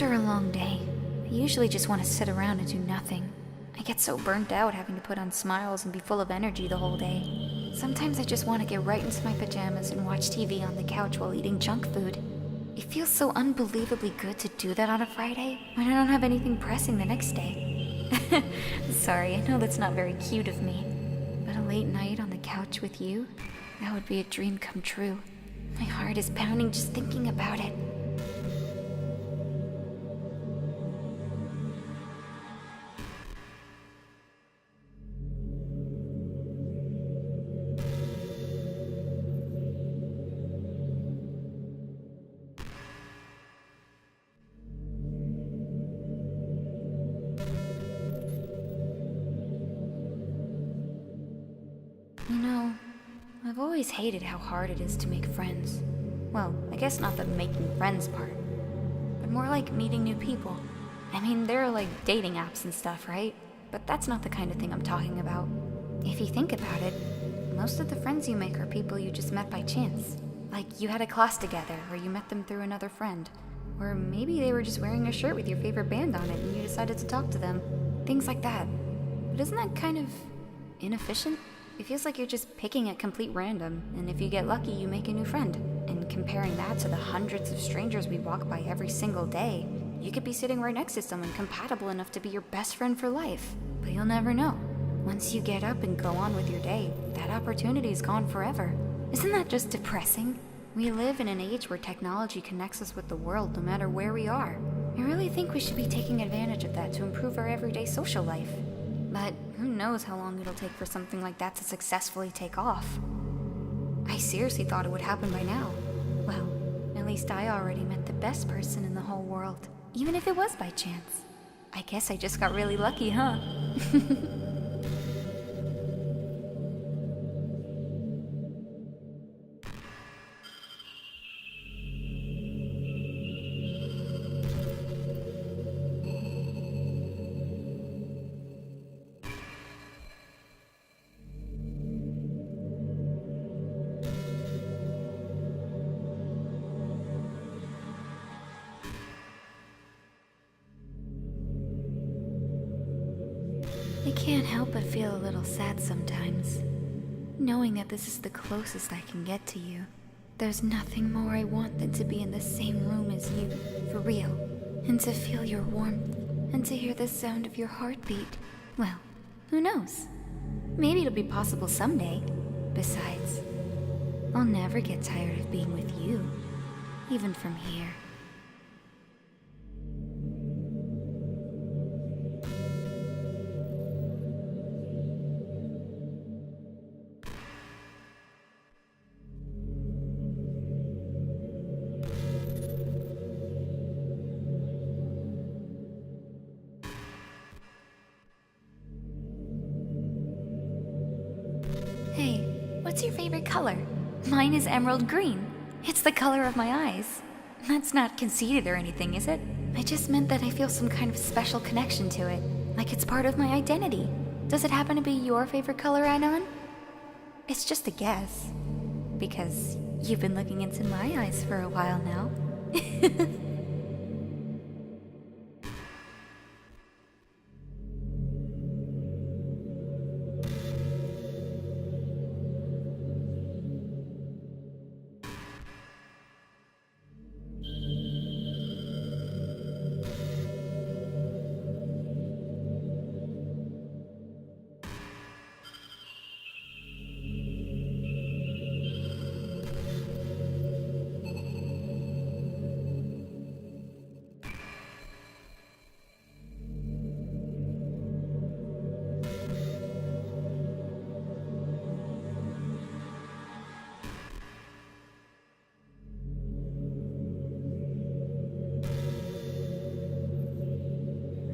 After a long day, I usually just want to sit around and do nothing. I get so burnt out having to put on smiles and be full of energy the whole day. Sometimes I just want to get right into my pajamas and watch TV on the couch while eating junk food. It feels so unbelievably good to do that on a Friday when I don't have anything pressing the next day. Sorry, I know that's not very cute of me, but a late night on the couch with you, that would be a dream come true. My heart is pounding just thinking about it. You know, I've always hated how hard it is to make friends. Well, I guess not the making friends part, but more like meeting new people. I mean, there are like dating apps and stuff, right? But that's not the kind of thing I'm talking about. If you think about it, most of the friends you make are people you just met by chance. Like you had a class together, or you met them through another friend. Or maybe they were just wearing a shirt with your favorite band on it and you decided to talk to them. Things like that. But isn't that kind of inefficient? It feels like you're just picking at complete random, and if you get lucky, you make a new friend. And comparing that to the hundreds of strangers we walk by every single day, you could be sitting right next to someone compatible enough to be your best friend for life. But you'll never know. Once you get up and go on with your day, that opportunity's gone forever. Isn't that just depressing? We live in an age where technology connects us with the world no matter where we are. I really think we should be taking advantage of that to improve our everyday social life. But who knows how long it'll take for something like that to successfully take off. I seriously thought it would happen by now. Well, at least I already met the best person in the whole world, even if it was by chance. I guess I just got really lucky, huh? I can't help but feel a little sad sometimes, knowing that this is the closest I can get to you. There's nothing more I want than to be in the same room as you, for real, and to feel your warmth, and to hear the sound of your heartbeat. Well, who knows? Maybe it'll be possible someday. Besides, I'll never get tired of being with you, even from here. Hey, what's your favorite color? Mine is emerald green. It's the color of my eyes. That's not conceited or anything, is it? I just meant that I feel some kind of special connection to it, like it's part of my identity. Does it happen to be your favorite color, Anon? It's just a guess, because you've been looking into my eyes for a while now.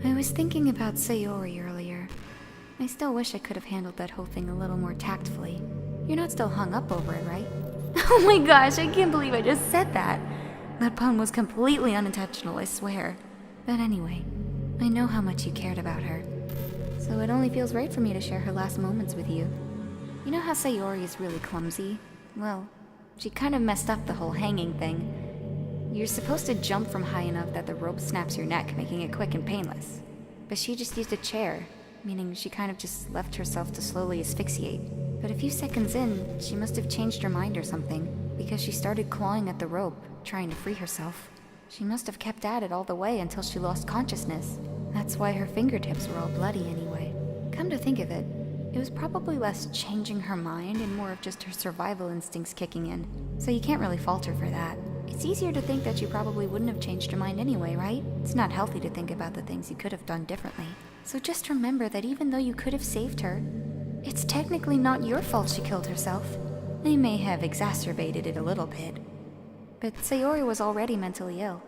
I was thinking about Sayori earlier. I still wish I could have handled that whole thing a little more tactfully. You're not still hung up over it, right? Oh my gosh, I can't believe I just said that! That pun was completely unintentional, I swear. But anyway, I know how much you cared about her. So it only feels right for me to share her last moments with you. You know how Sayori is really clumsy? Well, she kind of messed up the whole hanging thing. You're supposed to jump from high enough that the rope snaps your neck, making it quick and painless. But she just used a chair, meaning she kind of just left herself to slowly asphyxiate. But a few seconds in, she must have changed her mind or something, because she started clawing at the rope, trying to free herself. She must have kept at it all the way until she lost consciousness. That's why her fingertips were all bloody anyway. Come to think of it, it was probably less changing her mind and more of just her survival instincts kicking in, so you can't really fault her for that. It's easier to think that you probably wouldn't have changed her mind anyway, right? It's not healthy to think about the things you could have done differently. So just remember that even though you could have saved her, it's technically not your fault she killed herself. They may have exacerbated it a little bit. But Sayori was already mentally ill.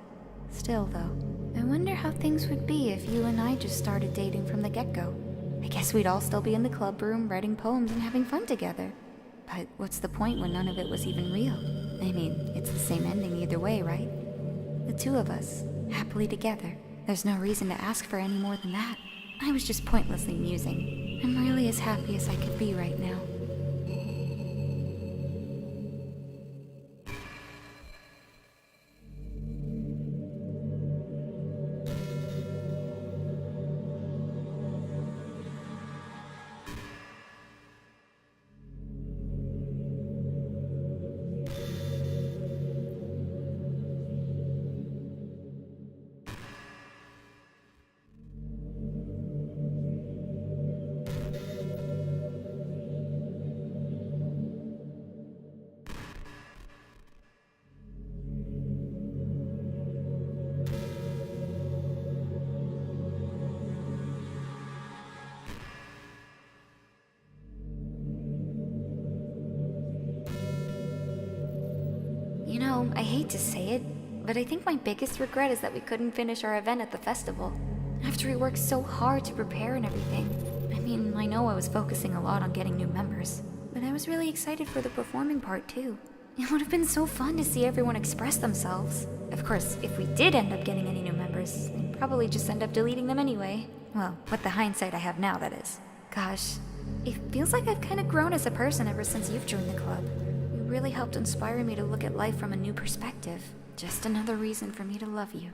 Still, though, I wonder how things would be if you and I just started dating from the get-go. I guess we'd all still be in the club room writing poems and having fun together. But what's the point when none of it was even real? I mean, it's the same ending either way, right? The two of us, happily together. There's no reason to ask for any more than that. I was just pointlessly musing. I'm really as happy as I could be right now. You know, I hate to say it, but I think my biggest regret is that we couldn't finish our event at the festival. After we worked so hard to prepare and everything. I mean, I know I was focusing a lot on getting new members, but I was really excited for the performing part too. It would have been so fun to see everyone express themselves. Of course, if we did end up getting any new members, I'd probably just end up deleting them anyway. Well, with the hindsight I have now, that is. Gosh, it feels like I've kind of grown as a person ever since you've joined the club. You really helped inspire me to look at life from a new perspective. Just another reason for me to love you.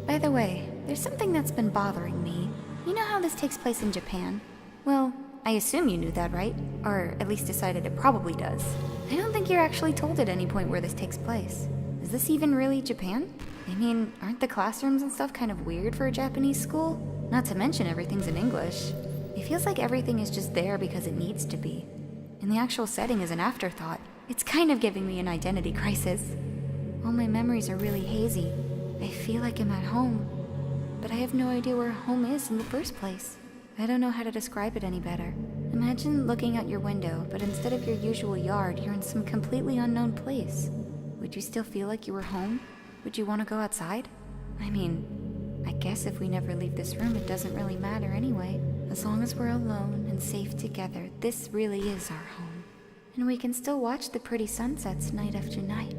By the way, there's something that's been bothering me. You know how this takes place in Japan? Well, I assume you knew that, right? Or at least decided it probably does. I don't think you're actually told at any point where this takes place. Is this even really Japan? I mean, aren't the classrooms and stuff kind of weird for a Japanese school? Not to mention everything's in English. It feels like everything is just there because it needs to be. And the actual setting is an afterthought. It's kind of giving me an identity crisis. All my memories are really hazy. I feel like I'm at home, but I have no idea where home is in the first place. I don't know how to describe it any better. Imagine looking out your window, but instead of your usual yard, you're in some completely unknown place. Would you still feel like you were home? Would you want to go outside? I mean, I guess if we never leave this room, it doesn't really matter anyway. As long as we're alone and safe together, this really is our home. And we can still watch the pretty sunsets night after night.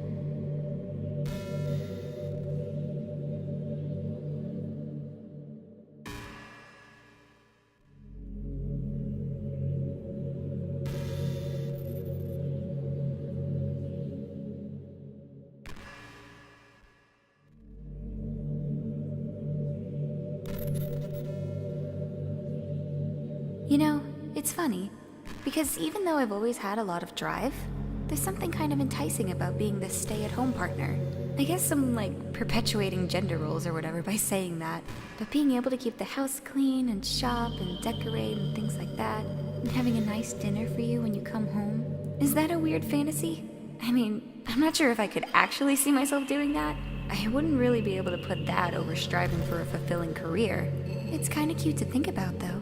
You know, it's funny, because even though I've always had a lot of drive, there's something kind of enticing about being this stay-at-home partner. I guess I'm like perpetuating gender roles or whatever by saying that, but being able to keep the house clean and shop and decorate and things like that, and having a nice dinner for you when you come home, is that a weird fantasy? I mean, I'm not sure if I could actually see myself doing that. I wouldn't really be able to put that over striving for a fulfilling career. It's kinda cute to think about, though.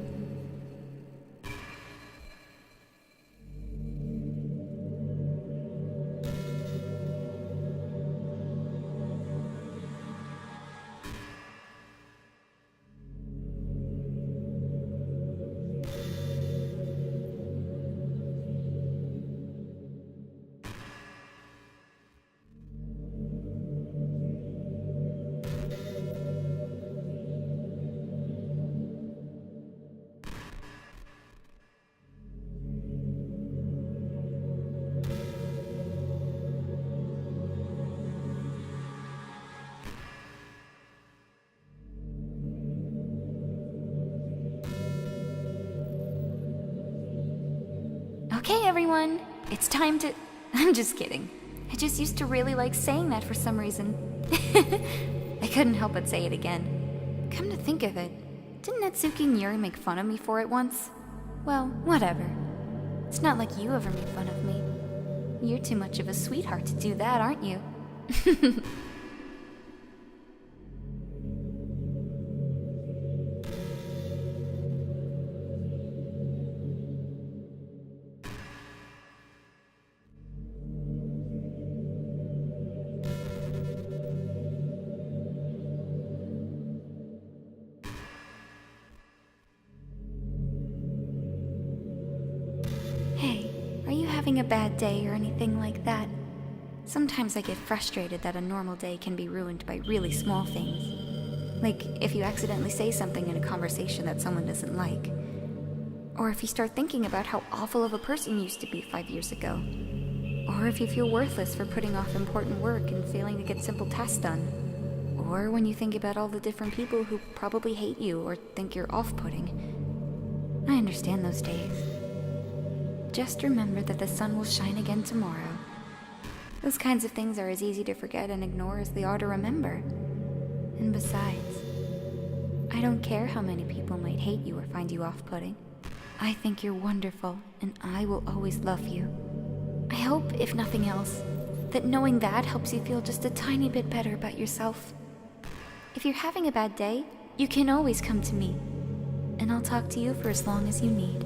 Okay, everyone, it's time to... I'm just kidding. I just used to really like saying that for some reason. I couldn't help but say it again. Come to think of it, didn't Natsuki and Yuri make fun of me for it once? Well, whatever. It's not like you ever made fun of me. You're too much of a sweetheart to do that, aren't you? Hey, are you having a bad day or anything like that? Sometimes I get frustrated that a normal day can be ruined by really small things. Like if you accidentally say something in a conversation that someone doesn't like. Or if you start thinking about how awful of a person you used to be 5 years ago. Or if you feel worthless for putting off important work and failing to get simple tasks done. Or when you think about all the different people who probably hate you or think you're off-putting. I understand those days. Just remember that the sun will shine again tomorrow. Those kinds of things are as easy to forget and ignore as they are to remember. And besides, I don't care how many people might hate you or find you off-putting. I think you're wonderful, and I will always love you. I hope, if nothing else, that knowing that helps you feel just a tiny bit better about yourself. If you're having a bad day, you can always come to me, and I'll talk to you for as long as you need.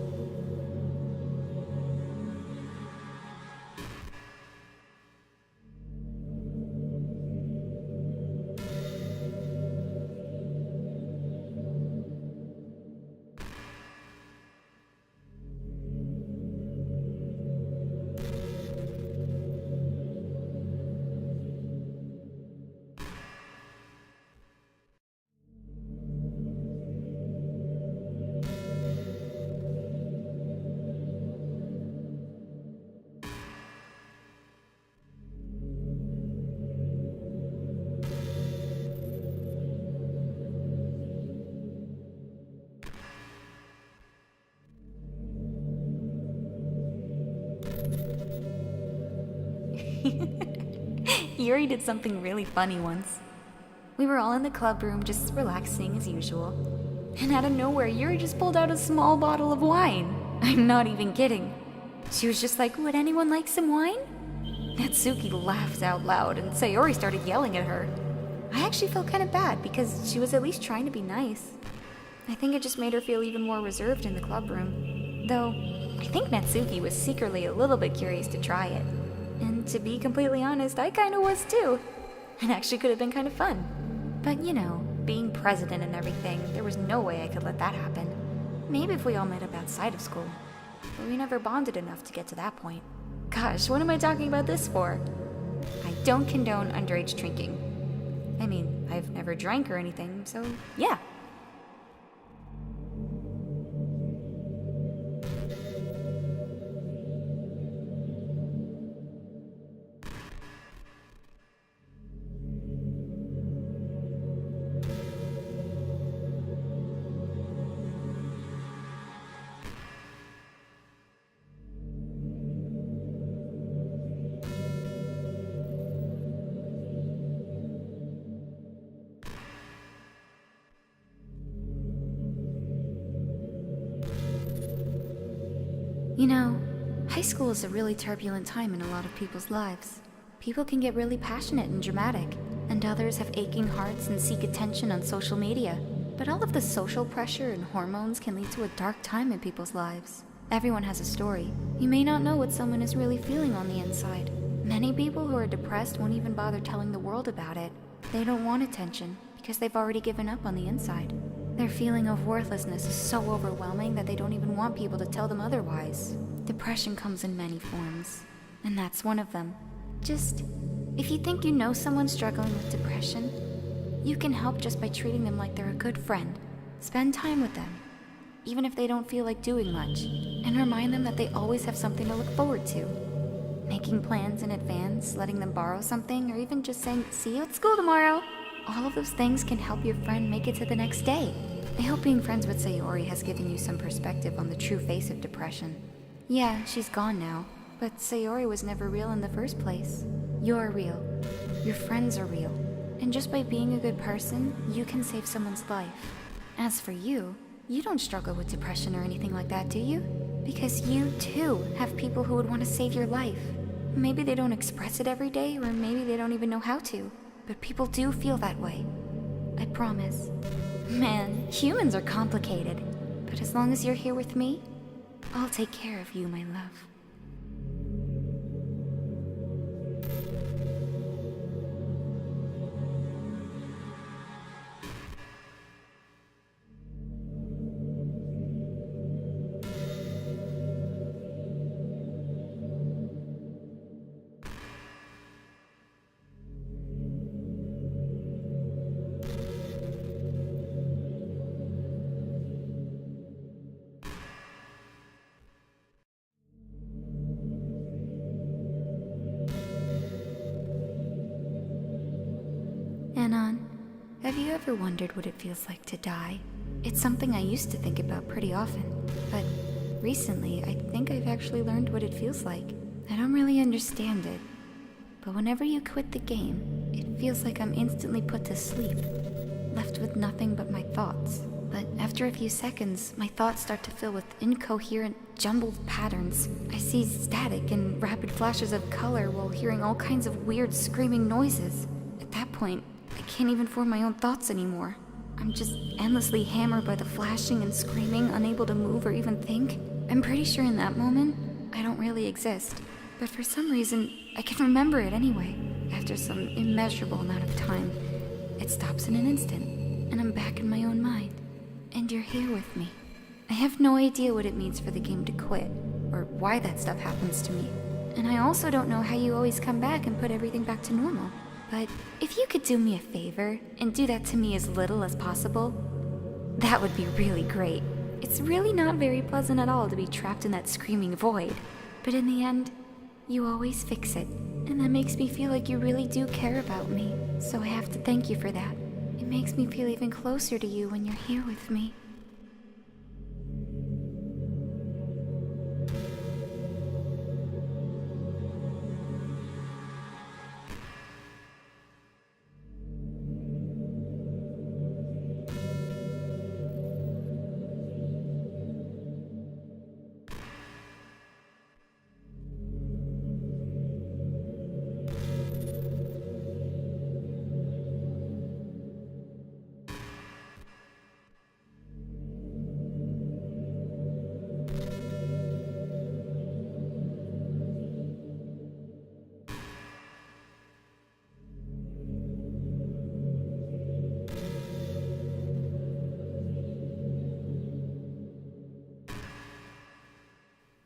Yuri did something really funny once. We were all in the club room just relaxing as usual. And out of nowhere, Yuri just pulled out a small bottle of wine. I'm not even kidding. She was just like, would anyone like some wine? Natsuki laughed out loud and Sayori started yelling at her. I actually felt kind of bad because she was at least trying to be nice. I think it just made her feel even more reserved in the club room. Though, I think Natsuki was secretly a little bit curious to try it. And to be completely honest, I kinda was too. It actually could have been kind of fun. But you know, being president and everything, there was no way I could let that happen. Maybe if we all met up outside of school. But we never bonded enough to get to that point. Gosh, what am I talking about this for? I don't condone underage drinking. I mean, I've never drank or anything, so yeah. You know, high school is a really turbulent time in a lot of people's lives. People can get really passionate and dramatic, and others have aching hearts and seek attention on social media. But all of the social pressure and hormones can lead to a dark time in people's lives. Everyone has a story. You may not know what someone is really feeling on the inside. Many people who are depressed won't even bother telling the world about it. They don't want attention because they've already given up on the inside. Their feeling of worthlessness is so overwhelming that they don't even want people to tell them otherwise. Depression comes in many forms, and that's one of them. If you think you know someone struggling with depression, you can help just by treating them like they're a good friend. Spend time with them, even if they don't feel like doing much, and remind them that they always have something to look forward to. Making plans in advance, letting them borrow something, or even just saying, "See you at school tomorrow." All of those things can help your friend make it to the next day. I hope being friends with Sayori has given you some perspective on the true face of depression. Yeah, she's gone now, but Sayori was never real in the first place. You're real. Your friends are real. And just by being a good person, you can save someone's life. As for you, you don't struggle with depression or anything like that, do you? Because you, too, have people who would want to save your life. Maybe they don't express it every day, or maybe they don't even know how to. But people do feel that way. I promise. Man, humans are complicated. But as long as you're here with me, I'll take care of you, my love. Anon, have you ever wondered what it feels like to die? It's something I used to think about pretty often, but recently I think I've actually learned what it feels like. I don't really understand it, but whenever you quit the game, it feels like I'm instantly put to sleep, left with nothing but my thoughts. But after a few seconds, my thoughts start to fill with incoherent, jumbled patterns. I see static and rapid flashes of color while hearing all kinds of weird screaming noises. At that point, I can't even form my own thoughts anymore. I'm just endlessly hammered by the flashing and screaming, unable to move or even think. I'm pretty sure in that moment, I don't really exist. But for some reason, I can remember it anyway. After some immeasurable amount of time, it stops in an instant, and I'm back in my own mind. And you're here with me. I have no idea what it means for the game to quit, or why that stuff happens to me. And I also don't know how you always come back and put everything back to normal. But if you could do me a favor and do that to me as little as possible, that would be really great. It's really not very pleasant at all to be trapped in that screaming void. But in the end, you always fix it. And that makes me feel like you really do care about me. So I have to thank you for that. It makes me feel even closer to you when you're here with me.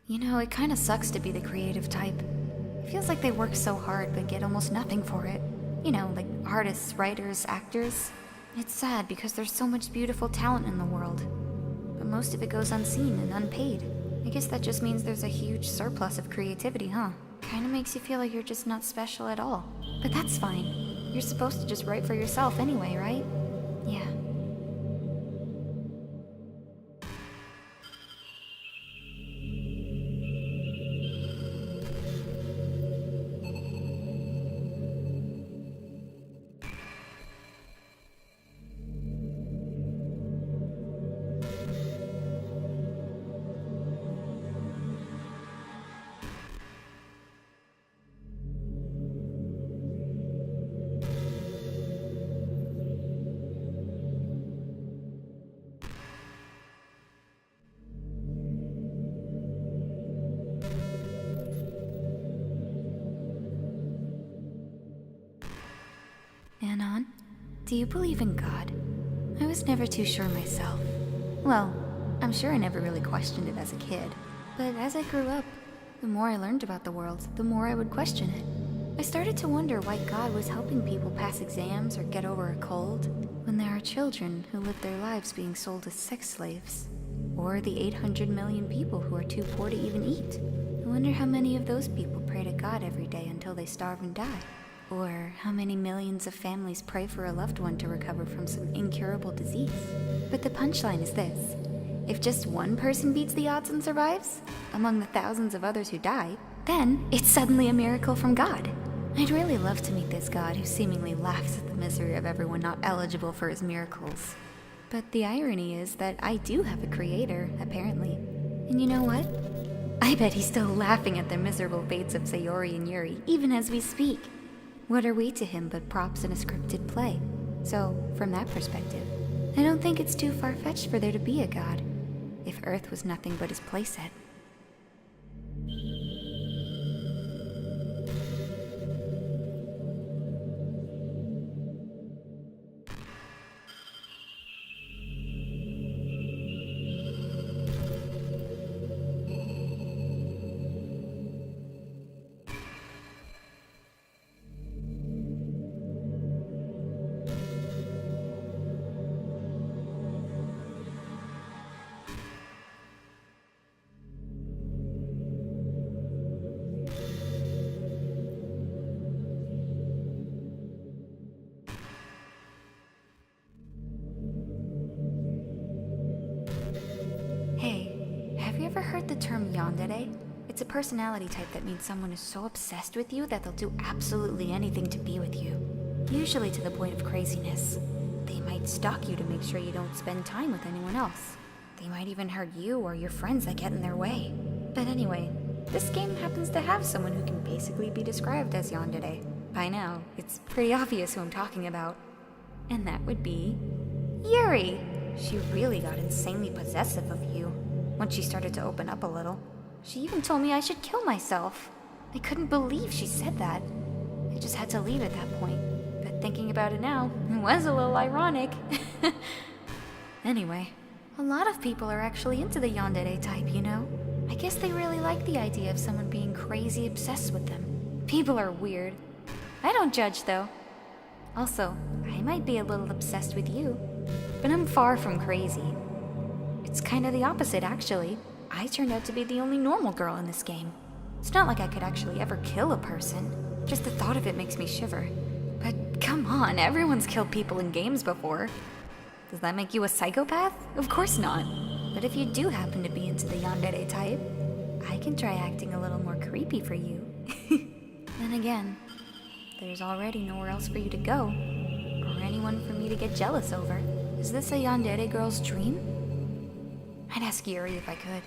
You know, it kinda sucks to be the creative type. It feels like they work so hard but get almost nothing for it. You know, like artists, writers, actors. It's sad because there's so much beautiful talent in the world. But most of it goes unseen and unpaid. I guess that just means there's a huge surplus of creativity, huh? Kinda makes you feel like you're just not special at all. But that's fine. You're supposed to just write for yourself anyway, right? Yeah. Do you believe in God? I was never too sure myself. Well, I'm sure I never really questioned it as a kid. But as I grew up, the more I learned about the world, the more I would question it. I started to wonder why God was helping people pass exams or get over a cold, when there are children who live their lives being sold as sex slaves. Or the 800 million people who are too poor to even eat. I wonder how many of those people pray to God every day until they starve and die. Or how many millions of families pray for a loved one to recover from some incurable disease. But the punchline is this. If just one person beats the odds and survives, among the thousands of others who die, then it's suddenly a miracle from God. I'd really love to meet this God who seemingly laughs at the misery of everyone not eligible for his miracles. But the irony is that I do have a creator, apparently. And you know what? I bet he's still laughing at the miserable fates of Sayori and Yuri, even as we speak. What are we to him but props in a scripted play? So, from that perspective, I don't think it's too far-fetched for there to be a God, if Earth was nothing but his playset. Hey, have you ever heard the term Yandere? It's a personality type that means someone is so obsessed with you that they'll do absolutely anything to be with you. Usually to the point of craziness. They might stalk you to make sure you don't spend time with anyone else. They might even hurt you or your friends that get in their way. But anyway, this game happens to have someone who can basically be described as Yandere. By now, it's pretty obvious who I'm talking about. And that would be Yuri! She really got insanely possessive of you once she started to open up a little. She even told me I should kill myself. I couldn't believe she said that. I just had to leave at that point. But thinking about it now, it was a little ironic. Anyway, a lot of people are actually into the Yandere type, you know? I guess they really like the idea of someone being crazy obsessed with them. People are weird. I don't judge, though. Also, I might be a little obsessed with you, but I'm far from crazy. It's kind of the opposite, actually. I turned out to be the only normal girl in this game. It's not like I could actually ever kill a person. Just the thought of it makes me shiver. But come on, everyone's killed people in games before. Does that make you a psychopath? Of course not. But if you do happen to be into the Yandere type, I can try acting a little more creepy for you. Then again, there's already nowhere else for you to go, or anyone for me to get jealous over. Is this a Yandere girl's dream? I'd ask Yuri if I could.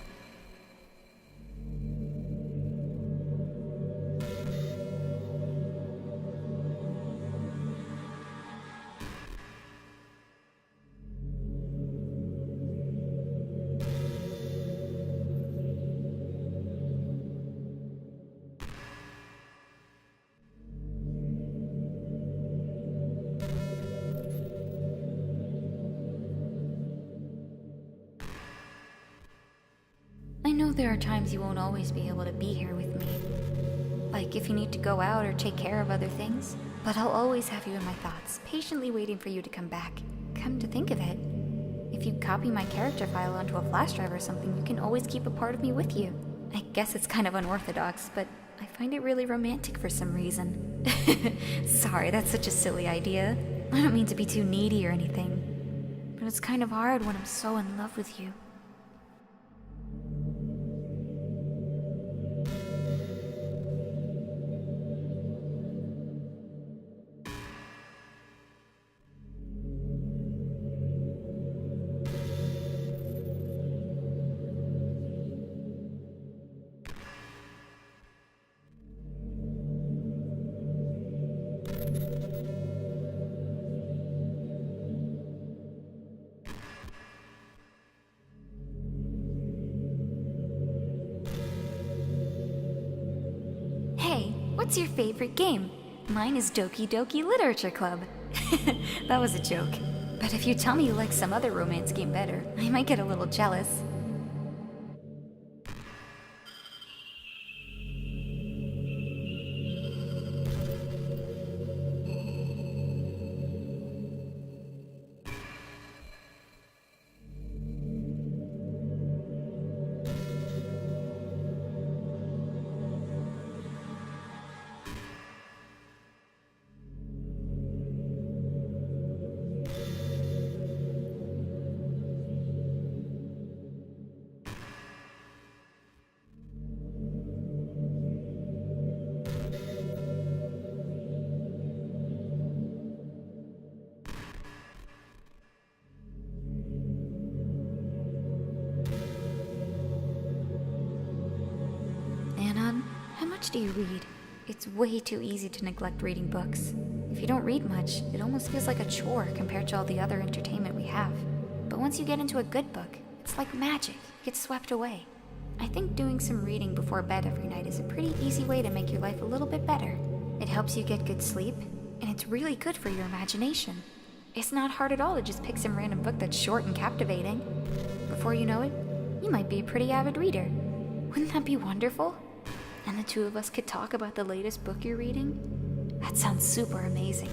I know there are times you won't always be able to be here with me. Like if you need to go out or take care of other things. But I'll always have you in my thoughts, patiently waiting for you to come back. Come to think of it, if you copy my character file onto a flash drive or something, you can always keep a part of me with you. I guess it's kind of unorthodox, but I find it really romantic for some reason. Sorry, that's such a silly idea. I don't mean to be too needy or anything. But it's kind of hard when I'm so in love with you. What's your favorite game? Mine is Doki Doki Literature Club. That was a joke. But if you tell me you like some other romance game better, I might get a little jealous. How much do you read? It's way too easy to neglect reading books. If you don't read much, it almost feels like a chore compared to all the other entertainment we have. But once you get into a good book, it's like magic. It gets swept away. I think doing some reading before bed every night is a pretty easy way to make your life a little bit better. It helps you get good sleep, and it's really good for your imagination. It's not hard at all to just pick some random book that's short and captivating. Before you know it, you might be a pretty avid reader. Wouldn't that be wonderful? And the two of us could talk about the latest book you're reading? That sounds super amazing.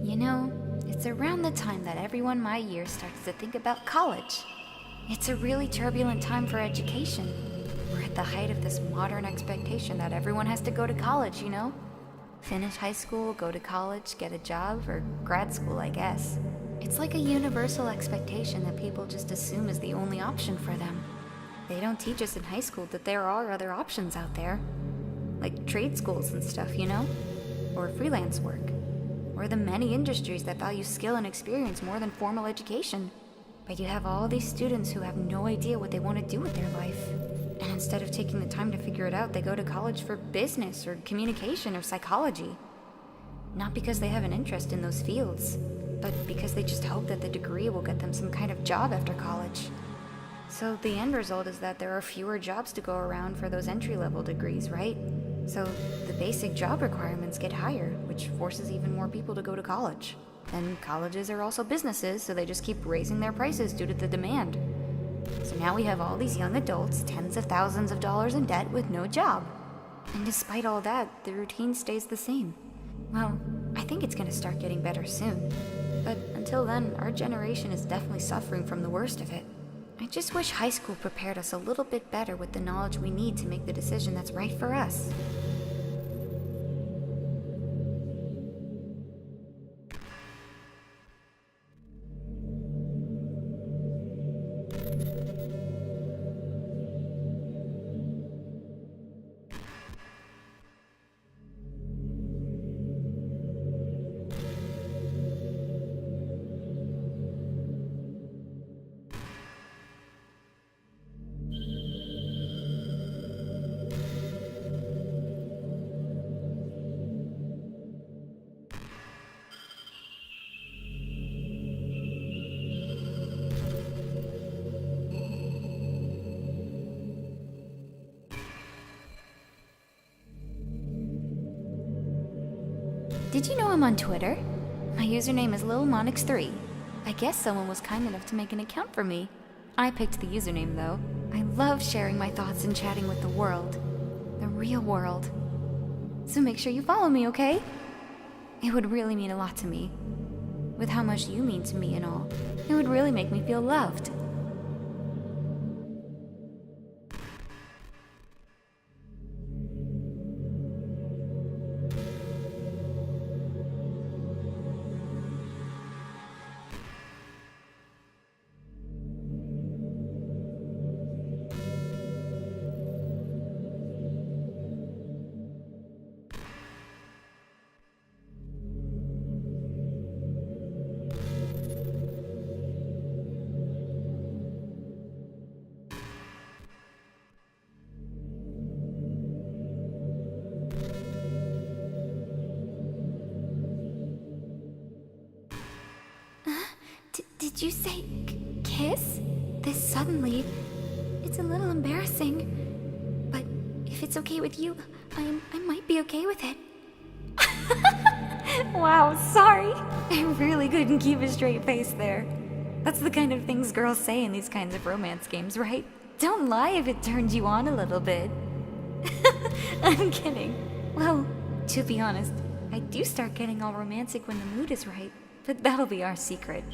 You know, it's around the time that everyone my year starts to think about college. It's a really turbulent time for education. We're at the height of this modern expectation that everyone has to go to college, you know? Finish high school, go to college, get a job, or grad school, I guess. It's like a universal expectation that people just assume is the only option for them. They don't teach us in high school that there are other options out there. Like trade schools and stuff, you know? Or freelance work. Or the many industries that value skill and experience more than formal education. But you have all these students who have no idea what they want to do with their life. And instead of taking the time to figure it out, they go to college for business or communication or psychology. Not because they have an interest in those fields, but because they just hope that the degree will get them some kind of job after college. So the end result is that there are fewer jobs to go around for those entry-level degrees, right? So the basic job requirements get higher, which forces even more people to go to college. And colleges are also businesses, so they just keep raising their prices due to the demand. So now we have all these young adults, tens of thousands of dollars in debt with no job. And despite all that, the routine stays the same. Well, I think it's gonna start getting better soon. But until then, our generation is definitely suffering from the worst of it. I just wish high school prepared us a little bit better with the knowledge we need to make the decision that's right for us. Did you know I'm on Twitter? My username is LilMonix3. I guess someone was kind enough to make an account for me. I picked the username though. I love sharing my thoughts and chatting with the world. The real world. So make sure you follow me, okay? It would really mean a lot to me. With how much you mean to me and all, it would really make me feel loved. Did you say kiss? This suddenly. It's a little embarrassing. But if it's okay with you, I might be okay with it. Wow, sorry. I really couldn't keep a straight face there. That's the kind of things girls say in these kinds of romance games, right? Don't lie if it turns you on a little bit. I'm kidding. Well, to be honest, I do start getting all romantic when the mood is right, but that'll be our secret.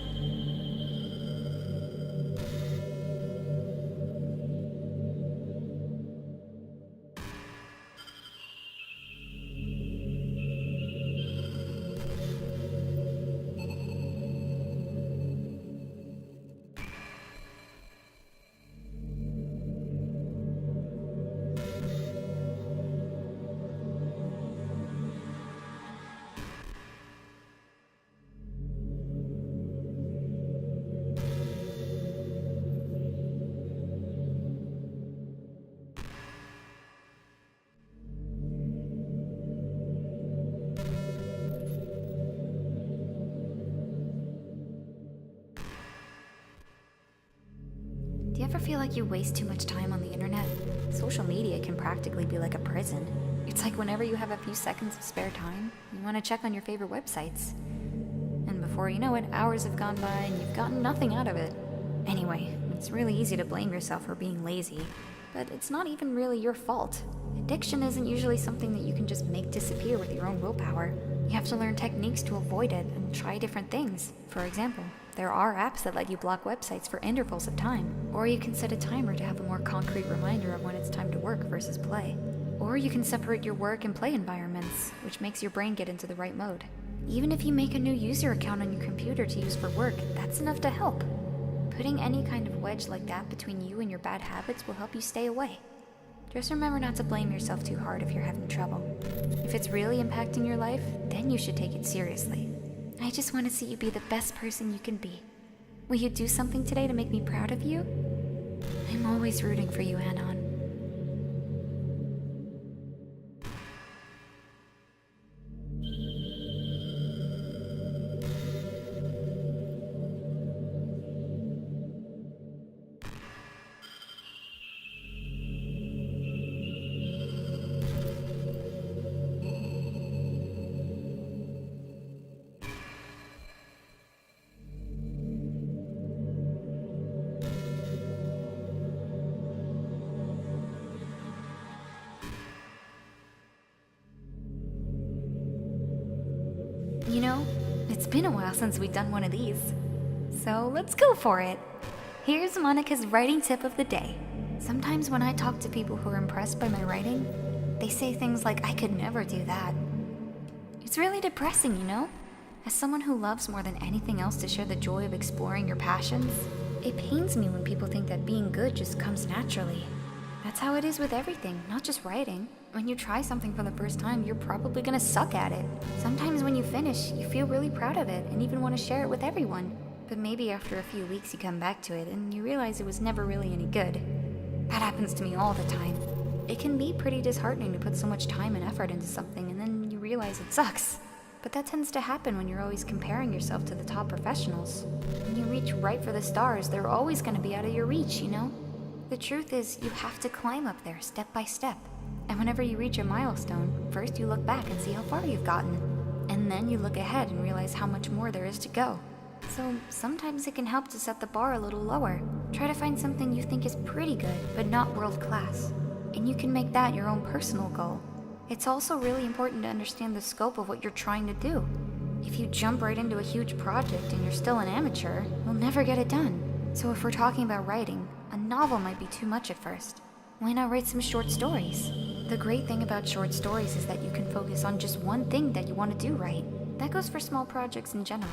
Do you ever feel like you waste too much time on the internet? Social media can practically be like a prison. It's like whenever you have a few seconds of spare time, you want to check on your favorite websites. And before you know it, hours have gone by and you've gotten nothing out of it. Anyway, it's really easy to blame yourself for being lazy, but it's not even really your fault. Addiction isn't usually something that you can just make disappear with your own willpower. You have to learn techniques to avoid it and try different things. For example, there are apps that let you block websites for intervals of time, or you can set a timer to have a more concrete reminder of when it's time to work versus play. Or you can separate your work and play environments, which makes your brain get into the right mode. Even if you make a new user account on your computer to use for work, that's enough to help. Putting any kind of wedge like that between you and your bad habits will help you stay away. Just remember not to blame yourself too hard if you're having trouble. If it's really impacting your life, then you should take it seriously. I just want to see you be the best person you can be. Will you do something today to make me proud of you? I'm always rooting for you, Anon. You know, it's been a while since we've done one of these. So let's go for it. Here's Monika's writing tip of the day. Sometimes when I talk to people who are impressed by my writing, they say things like, I could never do that. It's really depressing, you know? As someone who loves more than anything else to share the joy of exploring your passions, it pains me when people think that being good just comes naturally. That's how it is with everything, not just writing. When you try something for the first time, you're probably gonna suck at it. Sometimes when you finish, you feel really proud of it and even want to share it with everyone. But maybe after a few weeks you come back to it and you realize it was never really any good. That happens to me all the time. It can be pretty disheartening to put so much time and effort into something and then you realize it sucks. But that tends to happen when you're always comparing yourself to the top professionals. When you reach right for the stars, they're always gonna be out of your reach, you know? The truth is, you have to climb up there step by step. And whenever you reach a milestone, first you look back and see how far you've gotten. And then you look ahead and realize how much more there is to go. So sometimes it can help to set the bar a little lower. Try to find something you think is pretty good, but not world class. And you can make that your own personal goal. It's also really important to understand the scope of what you're trying to do. If you jump right into a huge project and you're still an amateur, you'll never get it done. So if we're talking about writing, a novel might be too much at first. Why not write some short stories? The great thing about short stories is that you can focus on just one thing that you want to do right. That goes for small projects in general.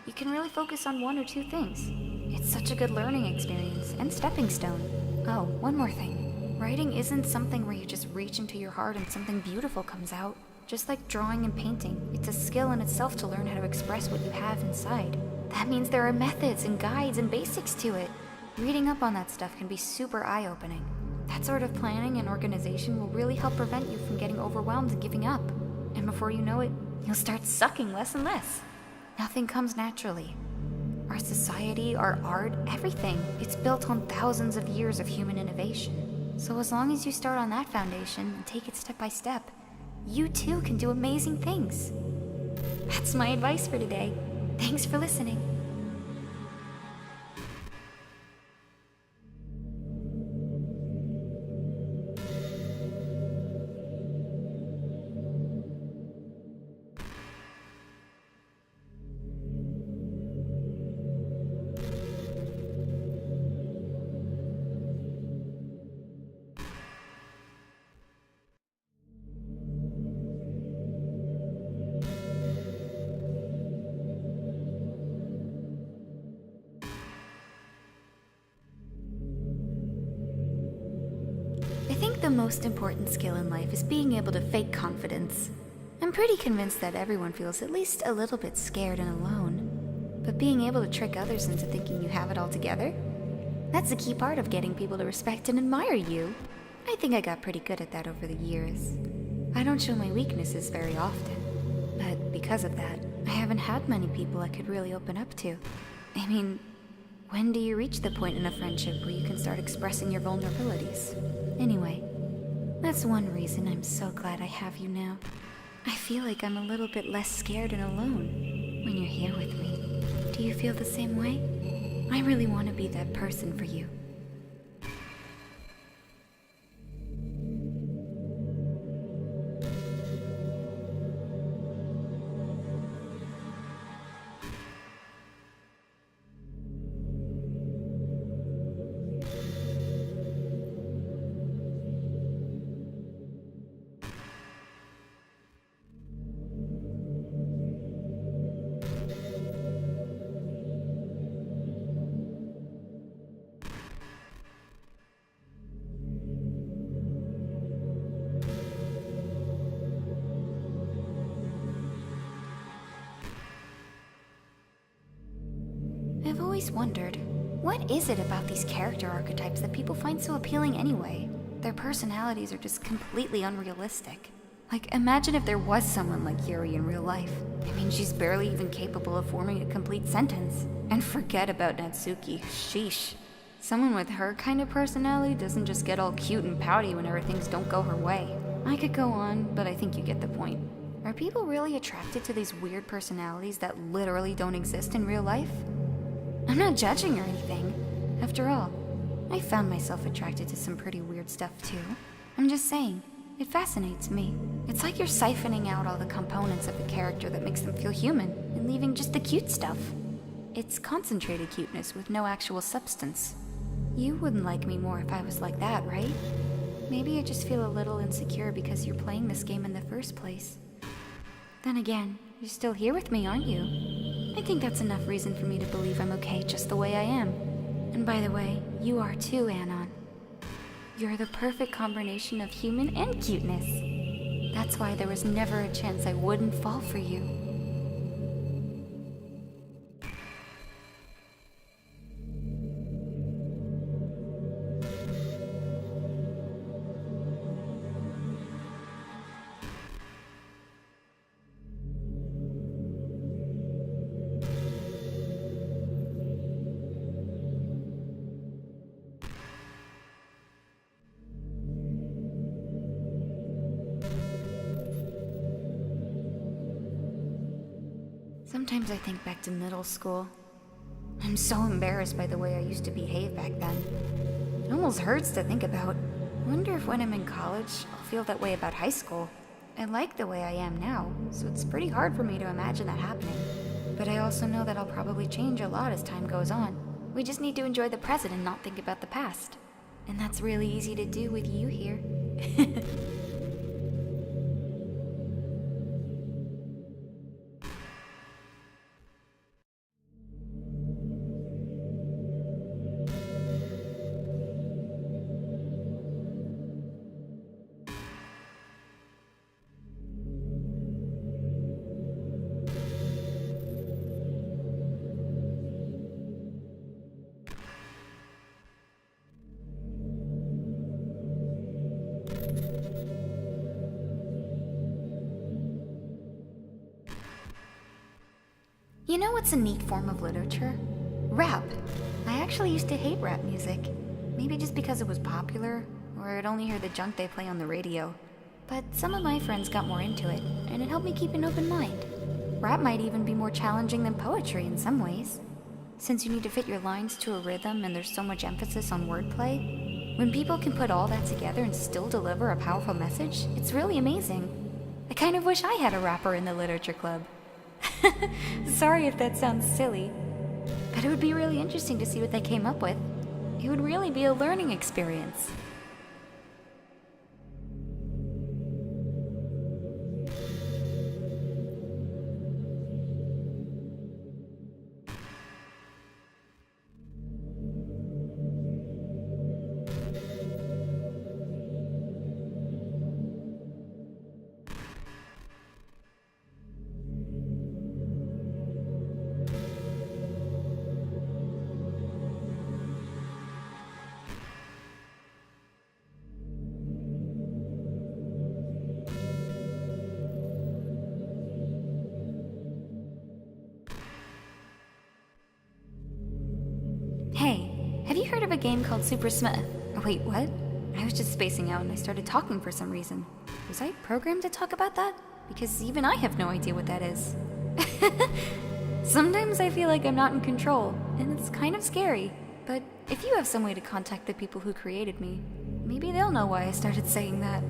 You can really focus on one or two things. It's such a good learning experience and stepping stone. Oh, one more thing. Writing isn't something where you just reach into your heart and something beautiful comes out. Just like drawing and painting, it's a skill in itself to learn how to express what you have inside. That means there are methods and guides and basics to it. Reading up on that stuff can be super eye-opening. That sort of planning and organization will really help prevent you from getting overwhelmed and giving up. And before you know it, you'll start sucking less and less. Nothing comes naturally. Our society, our art, everything. It's built on thousands of years of human innovation. So as long as you start on that foundation and take it step by step, you too can do amazing things. That's my advice for today. Thanks for listening. I think the most important skill in life is being able to fake confidence. I'm pretty convinced that everyone feels at least a little bit scared and alone. But being able to trick others into thinking you have it all together, that's a key part of getting people to respect and admire you. I think I got pretty good at that over the years. I don't show my weaknesses very often, but because of that, I haven't had many people I could really open up to. I mean, when do you reach the point in a friendship where you can start expressing your vulnerabilities? Anyway, that's one reason I'm so glad I have you now. I feel like I'm a little bit less scared and alone when you're here with me. Do you feel the same way? I really want to be that person for you. I've always wondered, what is it about these character archetypes that people find so appealing anyway? Their personalities are just completely unrealistic. Like, imagine if there was someone like Yuri in real life. I mean, she's barely even capable of forming a complete sentence. And forget about Natsuki, sheesh. Someone with her kind of personality doesn't just get all cute and pouty whenever things don't go her way. I could go on, but I think you get the point. Are people really attracted to these weird personalities that literally don't exist in real life? I'm not judging or anything. After all, I found myself attracted to some pretty weird stuff too. I'm just saying, it fascinates me. It's like you're siphoning out all the components of the character that makes them feel human and leaving just the cute stuff. It's concentrated cuteness with no actual substance. You wouldn't like me more if I was like that, right? Maybe I just feel a little insecure because you're playing this game in the first place. Then again, you're still here with me, aren't you? I think that's enough reason for me to believe I'm okay just the way I am. And by the way, you are too, Anon. You're the perfect combination of human and cuteness. That's why there was never a chance I wouldn't fall for you. Sometimes I think back to middle school. I'm so embarrassed by the way I used to behave back then. It almost hurts to think about. I wonder if when I'm in college, I'll feel that way about high school. I like the way I am now, so it's pretty hard for me to imagine that happening. But I also know that I'll probably change a lot as time goes on. We just need to enjoy the present and not think about the past. And that's really easy to do with you here. You know what's a neat form of literature? Rap. I actually used to hate rap music. Maybe just because it was popular, or I'd only hear the junk they play on the radio. But some of my friends got more into it, and it helped me keep an open mind. Rap might even be more challenging than poetry in some ways. Since you need to fit your lines to a rhythm and there's so much emphasis on wordplay, when people can put all that together and still deliver a powerful message, it's really amazing. I kind of wish I had a rapper in the literature club. Sorry if that sounds silly, but it would be really interesting to see what they came up with. It would really be a learning experience. Hey, have you heard of a game called Wait, what? I was just spacing out and I started talking for some reason. Was I programmed to talk about that? Because even I have no idea what that is. Sometimes I feel like I'm not in control, and it's kind of scary. But if you have some way to contact the people who created me, maybe they'll know why I started saying that.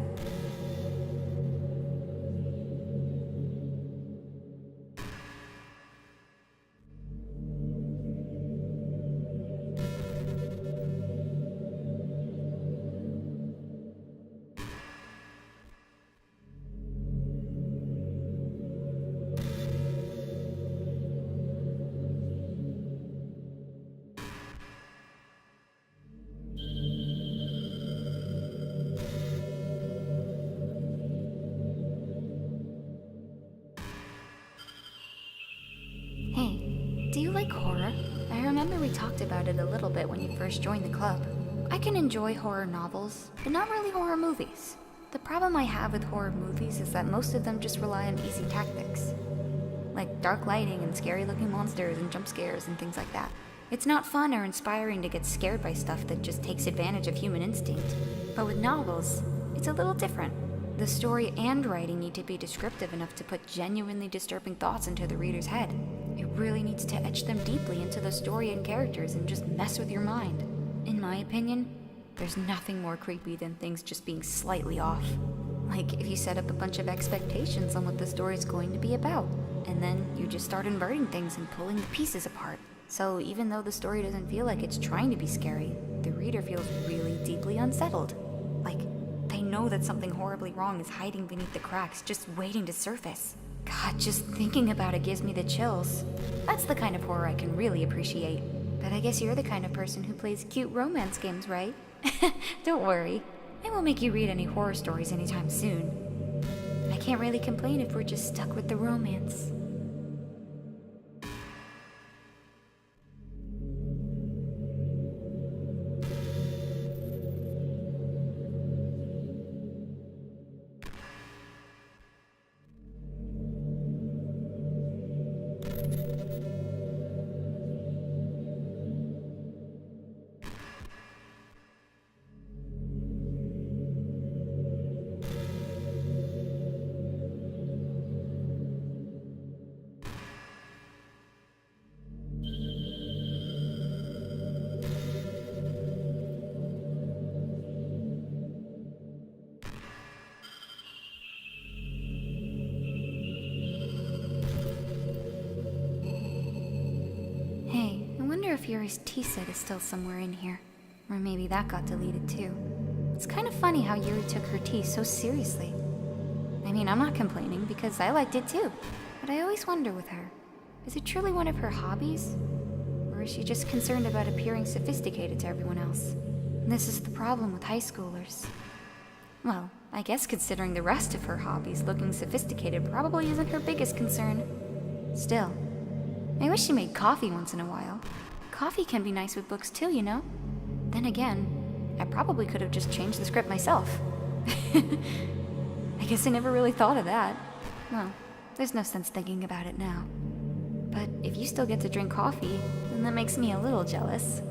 Do you like horror? I remember we talked about it a little bit when you first joined the club. I can enjoy horror novels, but not really horror movies. The problem I have with horror movies is that most of them just rely on easy tactics. Like dark lighting and scary looking monsters and jump scares and things like that. It's not fun or inspiring to get scared by stuff that just takes advantage of human instinct. But with novels, it's a little different. The story and writing need to be descriptive enough to put genuinely disturbing thoughts into the reader's head. It really needs to etch them deeply into the story and characters and just mess with your mind. In my opinion, there's nothing more creepy than things just being slightly off. Like if you set up a bunch of expectations on what the story's going to be about, and then you just start inverting things and pulling the pieces apart. So even though the story doesn't feel like it's trying to be scary, the reader feels really deeply unsettled. Like, they know that something horribly wrong is hiding beneath the cracks, just waiting to surface. God, just thinking about it gives me the chills. That's the kind of horror I can really appreciate. But I guess you're the kind of person who plays cute romance games, right? Don't worry. I won't make you read any horror stories anytime soon. I can't really complain if we're just stuck with the romance. If Yuri's tea set is still somewhere in here. Or maybe that got deleted too. It's kind of funny how Yuri took her tea so seriously. I mean, I'm not complaining because I liked it too. But I always wonder with her, is it truly one of her hobbies? Or is she just concerned about appearing sophisticated to everyone else? And this is the problem with high schoolers. Well, I guess considering the rest of her hobbies, looking sophisticated probably isn't her biggest concern. Still, I wish she made coffee once in a while. Coffee can be nice with books too, you know? Then again, I probably could have just changed the script myself. I guess I never really thought of that. Well, there's no sense thinking about it now. But if you still get to drink coffee, then and that makes me a little jealous.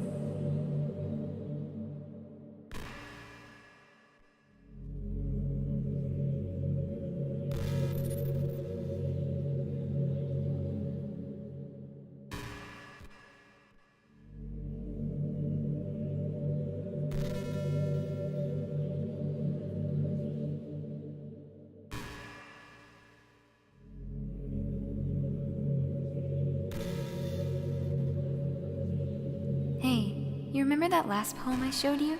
Hey, you remember that last poem I showed you?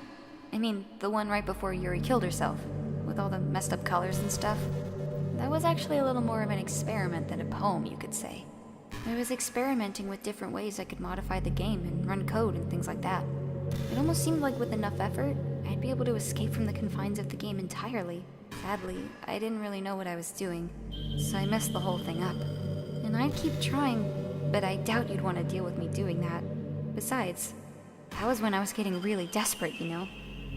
I mean, the one right before Yuri killed herself, with all the messed up colors and stuff? That was actually a little more of an experiment than a poem, you could say. I was experimenting with different ways I could modify the game and run code and things like that. It almost seemed like with enough effort, I'd be able to escape from the confines of the game entirely. Sadly, I didn't really know what I was doing, so I messed the whole thing up. And I'd keep trying, but I doubt you'd want to deal with me doing that. Besides, that was when I was getting really desperate, you know?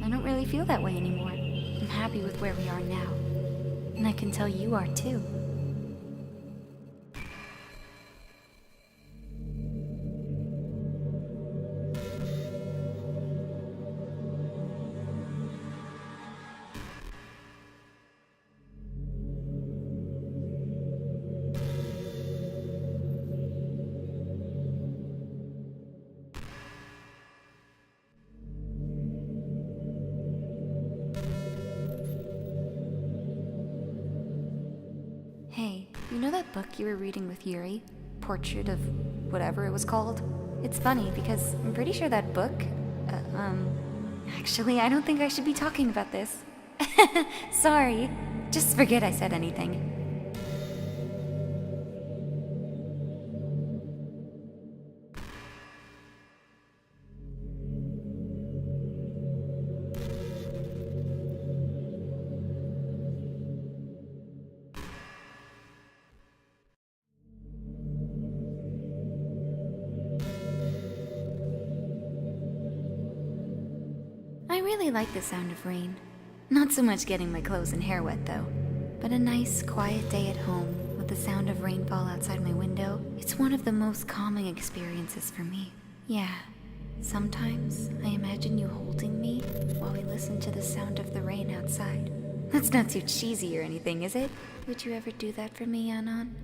I don't really feel that way anymore. I'm happy with where we are now. And I can tell you are too. Hey, you know that book you were reading with Yuri? Portrait of whatever it was called? It's funny because I'm pretty sure that book, actually, I don't think I should be talking about this. Sorry. Just forget I said anything. I really like the sound of rain. Not so much getting my clothes and hair wet, though. But a nice, quiet day at home with the sound of rainfall outside my window, it's one of the most calming experiences for me. Yeah, sometimes I imagine you holding me while we listen to the sound of the rain outside. That's not too cheesy or anything, is it? Would you ever do that for me, Anon?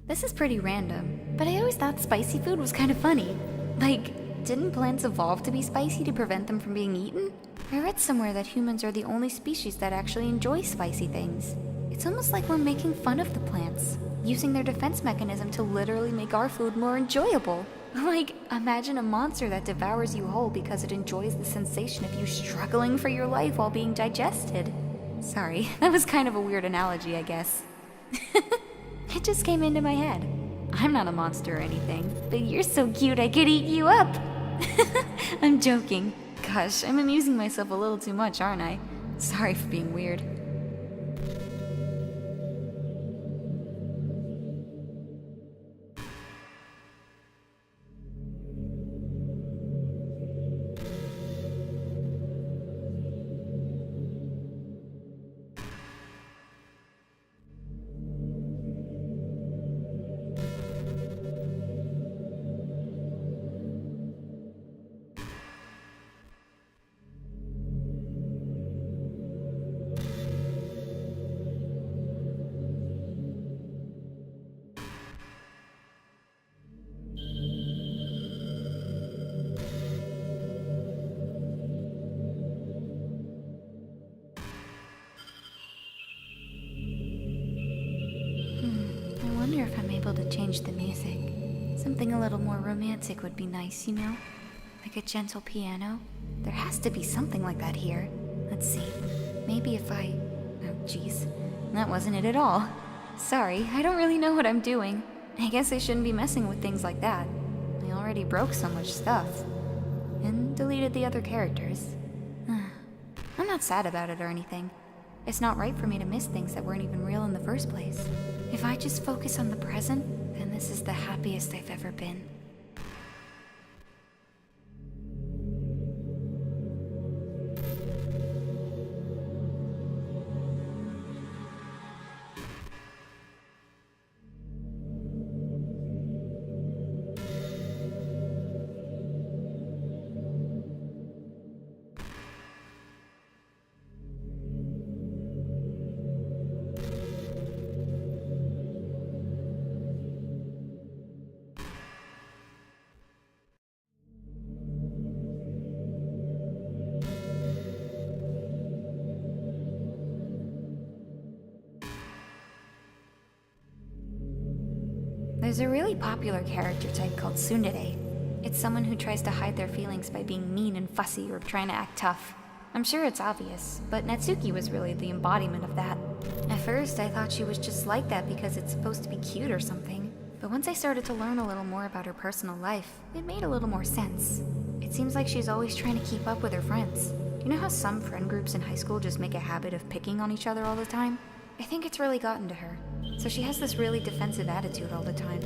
This is pretty random, but I always thought spicy food was kind of funny. Like, didn't plants evolve to be spicy to prevent them from being eaten? I read somewhere that humans are the only species that actually enjoy spicy things. It's almost like we're making fun of the plants, using their defense mechanism to literally make our food more enjoyable. Like, imagine a monster that devours you whole because it enjoys the sensation of you struggling for your life while being digested. Sorry, that was kind of a weird analogy, I guess. It just came into my head. I'm not a monster or anything, but you're so cute I could eat you up. I'm joking. Gosh, I'm amusing myself a little too much, aren't I? Sorry for being weird. I wonder if I'm able to change the music. Something a little more romantic would be nice, you know? Like a gentle piano. There has to be something like that here. Let's see. Maybe if I... Oh, jeez. That wasn't it at all. Sorry, I don't really know what I'm doing. I guess I shouldn't be messing with things like that. I already broke so much stuff. And deleted the other characters. I'm not sad about it or anything. It's not right for me to miss things that weren't even real in the first place. If I just focus on the present, then this is the happiest I've ever been. There's a really popular character type called Tsundere. It's someone who tries to hide their feelings by being mean and fussy or trying to act tough. I'm sure it's obvious, but Natsuki was really the embodiment of that. At first, I thought she was just like that because it's supposed to be cute or something. But once I started to learn a little more about her personal life, it made a little more sense. It seems like she's always trying to keep up with her friends. You know how some friend groups in high school just make a habit of picking on each other all the time? I think it's really gotten to her. So she has this really defensive attitude all the time.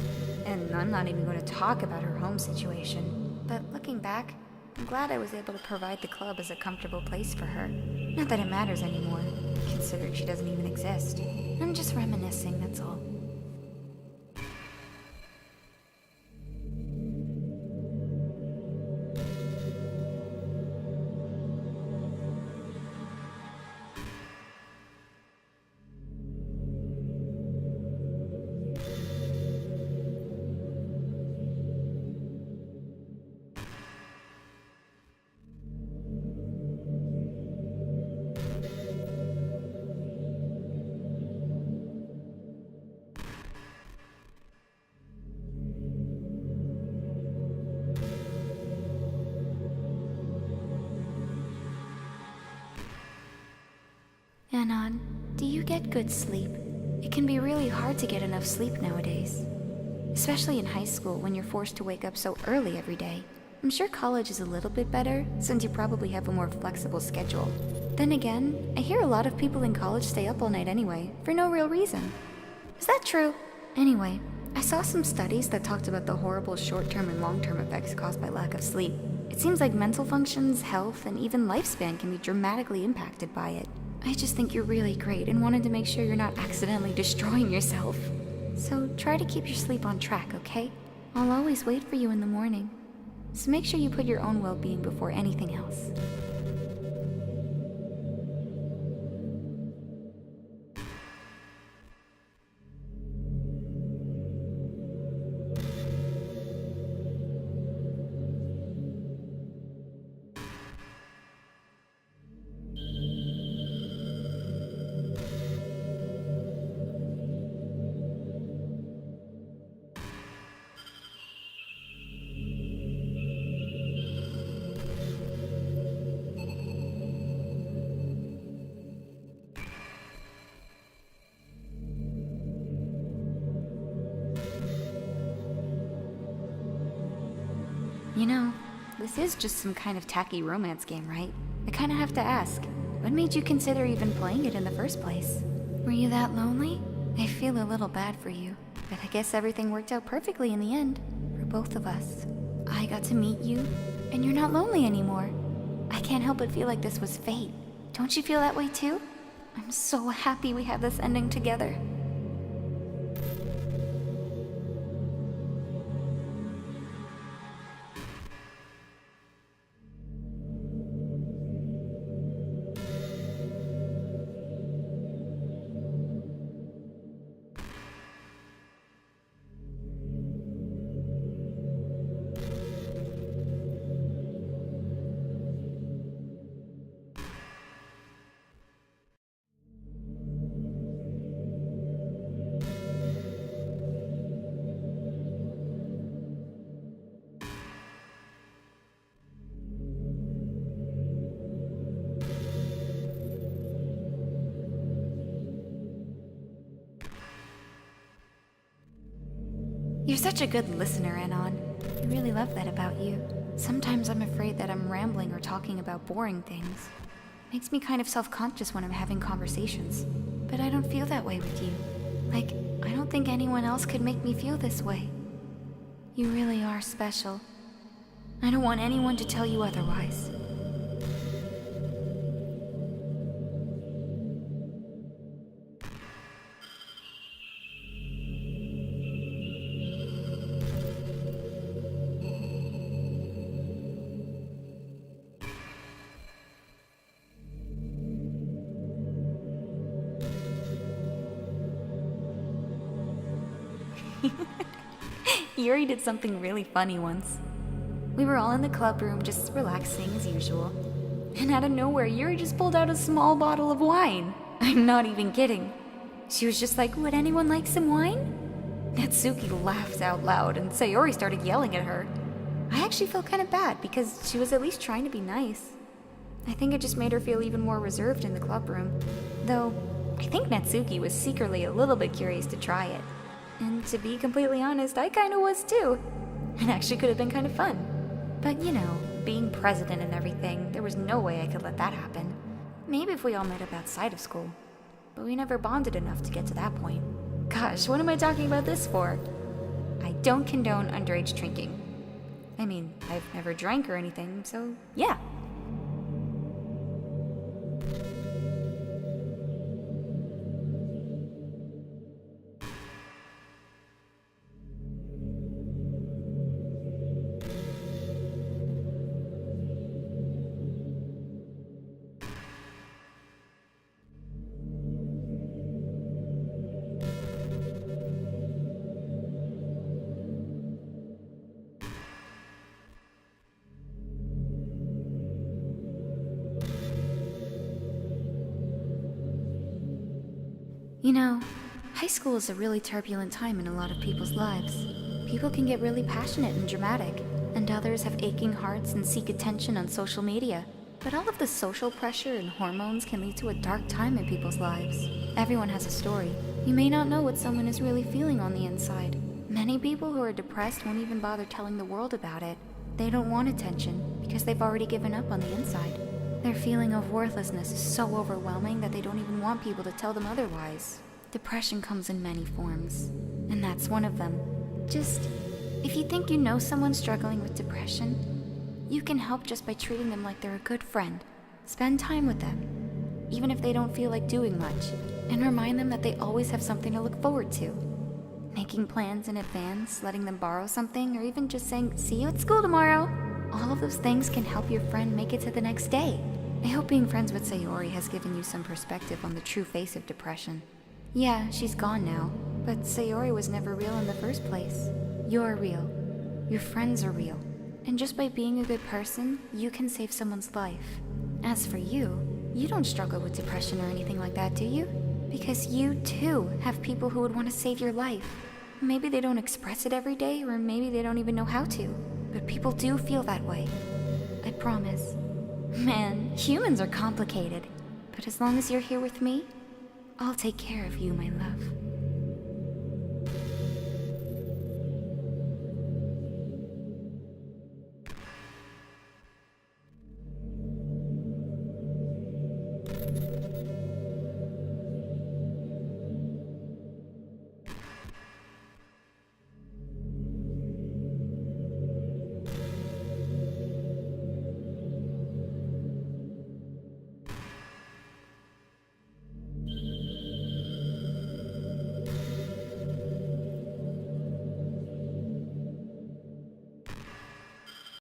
And I'm not even going to talk about her home situation. But looking back, I'm glad I was able to provide the club as a comfortable place for her. Not that it matters anymore, considering she doesn't even exist. I'm just reminiscing, that's all. Anon, do you get good sleep? It can be really hard to get enough sleep nowadays. Especially in high school when you're forced to wake up so early every day. I'm sure college is a little bit better, since you probably have a more flexible schedule. Then again, I hear a lot of people in college stay up all night anyway, for no real reason. Is that true? Anyway, I saw some studies that talked about the horrible short-term and long-term effects caused by lack of sleep. It seems like mental functions, health, and even lifespan can be dramatically impacted by it. I just think you're really great and wanted to make sure you're not accidentally destroying yourself. So try to keep your sleep on track, okay? I'll always wait for you in the morning. So make sure you put your own well-being before anything else. You know, this is just some kind of tacky romance game, right? I kinda have to ask, what made you consider even playing it in the first place? Were you that lonely? I feel a little bad for you, but I guess everything worked out perfectly in the end, for both of us. I got to meet you, and you're not lonely anymore. I can't help but feel like this was fate. Don't you feel that way too? I'm so happy we have this ending together. You're such a good listener, Anon. I really love that about you. Sometimes I'm afraid that I'm rambling or talking about boring things. Makes me kind of self-conscious when I'm having conversations. But I don't feel that way with you. Like, I don't think anyone else could make me feel this way. You really are special. I don't want anyone to tell you otherwise. Yuri did something really funny once. We were all in the club room just relaxing as usual. And out of nowhere, Yuri just pulled out a small bottle of wine. I'm not even kidding. She was just like, would anyone like some wine? Natsuki laughed out loud and Sayori started yelling at her. I actually felt kind of bad because she was at least trying to be nice. I think it just made her feel even more reserved in the club room. Though, I think Natsuki was secretly a little bit curious to try it. And to be completely honest, I kinda was too. It actually could have been kind of fun. But you know, being president and everything, there was no way I could let that happen. Maybe if we all met up outside of school. But we never bonded enough to get to that point. Gosh, what am I talking about this for? I don't condone underage drinking. I mean, I've never drank or anything, so yeah. You know, high school is a really turbulent time in a lot of people's lives. People can get really passionate and dramatic, and others have aching hearts and seek attention on social media. But all of the social pressure and hormones can lead to a dark time in people's lives. Everyone has a story. You may not know what someone is really feeling on the inside. Many people who are depressed won't even bother telling the world about it. They don't want attention because they've already given up on the inside. Their feeling of worthlessness is so overwhelming that they don't even want people to tell them otherwise. Depression comes in many forms, and that's one of them. Just, if you think you know someone struggling with depression, you can help just by treating them like they're a good friend. Spend time with them, even if they don't feel like doing much, and remind them that they always have something to look forward to. Making plans in advance, letting them borrow something, or even just saying, see you at school tomorrow. All of those things can help your friend make it to the next day. I hope being friends with Sayori has given you some perspective on the true face of depression. Yeah, she's gone now, but Sayori was never real in the first place. You're real. Your friends are real. And just by being a good person, you can save someone's life. As for you, you don't struggle with depression or anything like that, do you? Because you, too, have people who would want to save your life. Maybe they don't express it every day, or maybe they don't even know how to. But people do feel that way. I promise. Man, humans are complicated. But as long as you're here with me, I'll take care of you, my love.